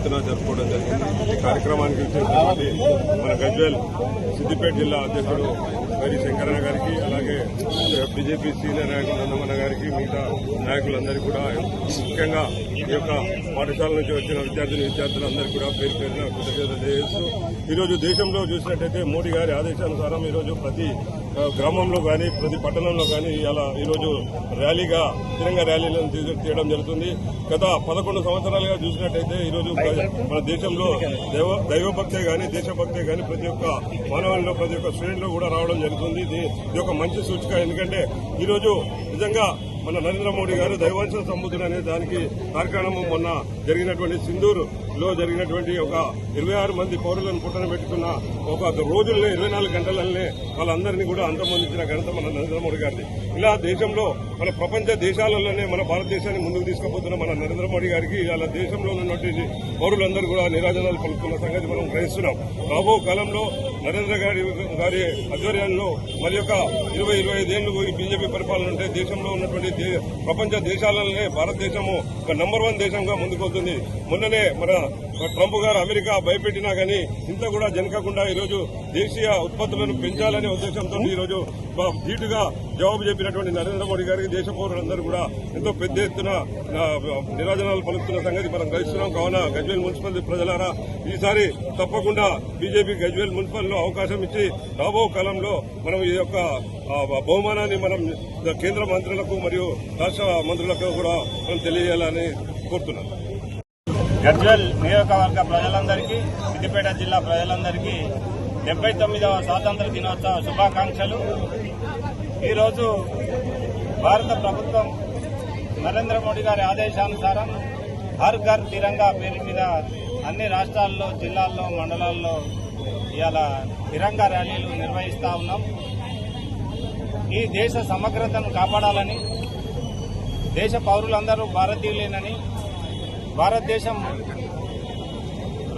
ఎత్తున జరుపుకోవడం జరిగింది. ఈ కార్యక్రమానికి వచ్చేటువంటి మన గజ్వేల్ సిద్దిపేట జిల్లా అధ్యక్షుడు గరి శంకరన్న గారికి, అలాగే బీజేపీ సీనియర్ నాయకులు నందమన్న గారికి, మిగతా నాయకులందరికీ కూడా, ముఖ్యంగా ఈ యొక్క పాఠశాల నుంచి వచ్చిన విద్యార్థులందరికీ కూడా పేరు పేరున కృతజ్ఞతలు తెలియజేస్తూ, ఈరోజు దేశంలో చూసినట్టయితే మోడీ గారి ఆదేశానుసారం ఈరోజు ప్రతి గ్రామంలో కానీ ప్రతి పట్టణంలో కానీ ఈరోజు ర్యాలీగా తిరంగా ర్యాలీలను తీయడం జరుగుతుంది. గత 11 సంవత్సరాలుగా చూసినట్టయితే ఈరోజు మన దేశంలో దైవభక్తే కానీ దేశభక్తే కానీ ప్రతి ఒక్క మానవుల్లో ప్రతి ఒక్క శ్రేణిలో కూడా రావడం జరుగుతుంది. ఇది ఒక మంచి సూచిక. ఎందుకంటే ఈరోజు నిజంగా మన నరేంద్ర మోడీ గారు దైవాంశ సంబుద్ధుడు అనే దానికి కార్యక్రమం మొన్న జరిగినటువంటి సింధూర్ లో జరిగినటువంటి ఒక 26 మంది పౌరులను పుట్టన పెట్టుకున్న ఒక రోజుల్నే 24 గంటలనే వాళ్ళందరినీ కూడా అంతమొందించిన ఘనత మన నరేంద్ర మోడీ గారిది. ఇలా దేశంలో మన ప్రపంచ దేశాలలోనే మన భారతదేశాన్ని ముందుకు తీసుకుపోతున్న మన నరేంద్ర మోడీ గారికి ఇలా దేశంలో ఉన్నటువంటి పౌరులందరూ కూడా నీరాజనాలు పలుకుతున్న సంగతి మనం గ్రహిస్తున్నాం. రాబో కాలంలో నరేంద్ర గారి ఆధ్వర్యంలో మరి యొక్క 20-25 ఏళ్లు ఈ బీజేపీ పరిపాలన ఉంటే దేశంలో ఉన్నటువంటి ప్రపంచ దేశాలలోనే భారతదేశము ఒక నంబర్ 1 దేశంగా ముందుకొస్తుంది. మొన్ననే మన ట్రంప్ గారు అమెరికా భయపెట్టినా కానీ ఇంత కూడా జనకకుండా ఈరోజు దేశీయ ఉత్పత్తులను పెంచాలనే ఉద్దేశంతో ఈరోజు ధీటుగా జవాబు చెప్పినటువంటి నరేంద్ర మోడీ గారికి దేశ పౌరులందరూ కూడా ఎంతో పెద్ద ఎత్తున నిరాజనాలు పలుకుతున్న సంగతి మనం గ్రహిస్తున్నాం. కావున గజ్వేల్ మున్సిపల్ ప్రజలారా ఈసారి తప్పకుండా బీజేపీ గజ్వేల్ మున్సిపల్ లో అవకాశం ఇచ్చి రాబో కాలంలో మనం ఈ యొక్క బహుమానాన్ని మనం కేంద్ర మంత్రులకు మరియు రాష్ట్ర మంత్రులకు కూడా మనం తెలియజేయాలని కోరుతున్నాం. గజ్వేల్ నియోజకవర్గ ప్రజలందరికీ, సిద్దిపేట జిల్లా ప్రజలందరికీ 79వ స్వాతంత్ర దినోత్సవ శుభాకాంక్షలు. ఈరోజు భారత ప్రభుత్వం నరేంద్ర మోడీ గారి ఆదేశానుసారం హర్ ఘర్ తిరంగా పేరు మీద అన్ని రాష్ట్రాల్లో, జిల్లాల్లో, మండలాల్లో ఇవాళ తిరంగా ర్యాలీలు నిర్వహిస్తా ఉన్నాం. ఈ దేశ సమగ్రతను కాపాడాలని, దేశ పౌరులందరూ భారతీయులేనని, భారతదేశం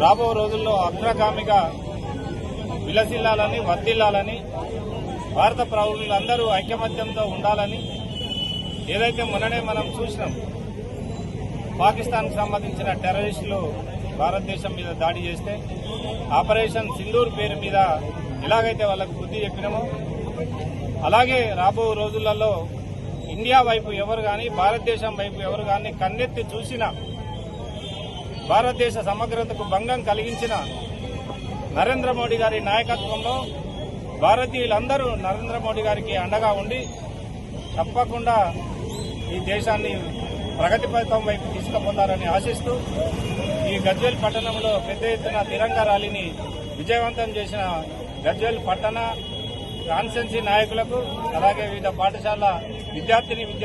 రాబో రోజుల్లో అగ్రగామిగా విలసిల్లాలని, వర్ధిల్లాలని, భారత పౌరులందరూ ఐకమత్యంతో ఉండాలని, ఏదైతే మొన్ననే మనం చూసినాం పాకిస్తాన్కు సంబంధించిన టెర్రరిస్టులు భారతదేశం మీద దాడి చేస్తే ఆపరేషన్ సింధూర్ పేరు మీద ఎలాగైతే వాళ్ళకు బుద్ధి చెప్పినామో అలాగే రాబో రోజులలో ఇండియా వైపు ఎవరు కానీ, భారతదేశం వైపు ఎవరు కానీ కన్నెత్తి చూసినా, భారతదేశ సమగ్రతకు భంగం కలిగించిన నరేంద్ర మోడీ గారి నాయకత్వంలో భారతీయులందరూ నరేంద్ర మోడీ గారికి అండగా ఉండి తప్పకుండా ఈ దేశాన్ని ప్రగతి పథకం వైపు తీసుకుపోతారని ఆశిస్తూ ఈ గజ్వేల్ పట్టణంలో పెద్ద ఎత్తున తిరంగా ర్యాలీని విజయవంతం చేసిన గజ్వేల్ పట్టణ కాన్స్టిట్యున్సీ నాయకులకు, అలాగే వివిధ పాఠశాల విద్యార్థిని